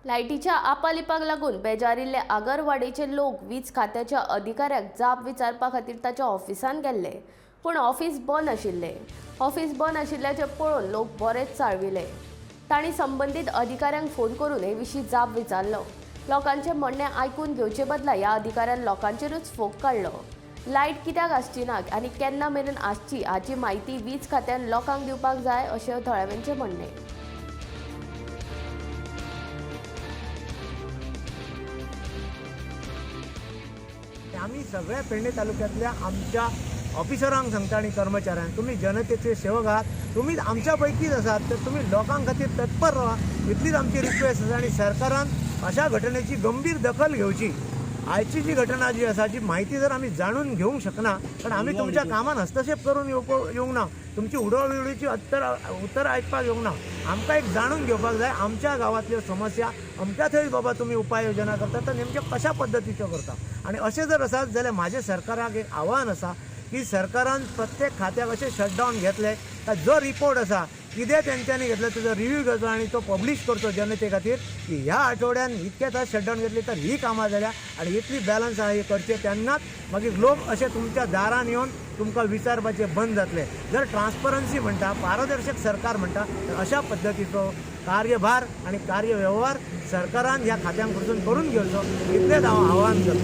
लायटीच्या आपालिपाक लागून बेजारिल्ले आगरवाडीचे लोक वीज खात्याच्या अधिकाऱ्याक जाप विचारपा खातीर ताच्या ऑफिसांत गेल्ले, पूण ऑफिस बंद आशिल्लें. ऑफिस बंद आशिल्ल्याचें पळोवन लोक बरेच चाळविले. तांणी संबंदीत अधिकाऱ्यांक फोन करून हे विशीं जाप विचारलो. लोकांचें म्हणणें आयकून घेवचे बदला ह्या अधिकाऱ्यान लोकांचेरूच फोग काडलो. लायट कित्याक आसची ना आनी केन्ना मेरेन आसची हाची म्हायती वीज खात्यान लोकांक दिवपाक जाय अशें थळाव्यांचें म्हणणें. आम्ही सगळ्या पेडणे तालुक्यातल्या आमच्या ऑफिसरांक सांगता आणि कर्मचाऱ्यांक, तुम्ही जनतेचे सेवक आहात, तुम्ही आमच्या पैकीच आसात, तर तुम्ही लोकां खातीर तत्पर राहा. इतलीच आमची रिक्वेस्ट आसा. आणि सरकारान अशा घटनेची गंभीर दखल घेवची. आयची जी घटना जी आसा जी माहिती जर आम्ही जाणून घेवंक शकना, कारण आम्ही तुमच्या कामान हस्तक्षेप करून येवंक ना, तुमची उडवळीची उत्तर आयकपाक येवंक ना. आमकां एक जाणून घेवपाक जाय आमच्या गांवांतल्यो समस्या, अमक्या थंय बाबा तुम्ही उपाय योजना करता तर नेमक्या कशा पद्दतीच्यो करता. आणि अशें जर आसात जाल्यार म्हाजें सरकाराक एक आव्हान आसा की सरकारान प्रत्येक खात्याक अशें शटडावन घेतले काय जो रिपोर्ट आसा कितें तेंच्यांनी घेतलो तेजो रिव्ह्यू घेवचो आणि तो पब्लीश करचो जनते खातीर की ह्या आठवड्यान इतके तास शटडावन घेतली तर ही कामां जाल्या आणि इतली बॅलन्स आहा ही करचे. तेन्नाच मागीर लोक अशे तुमच्या दारान येवन तुमकां विचारपाचे बंद जातले. जर ट्रान्सपरन्सी म्हणटा, पारदर्शक सरकार म्हणटा, तर अशा पद्दतीचो कार्यभार आणि कार्यव्यवहार सरकारान ह्या खात्यांक कडसून करून घेवचो इतलेंच हांव आव्हान करता.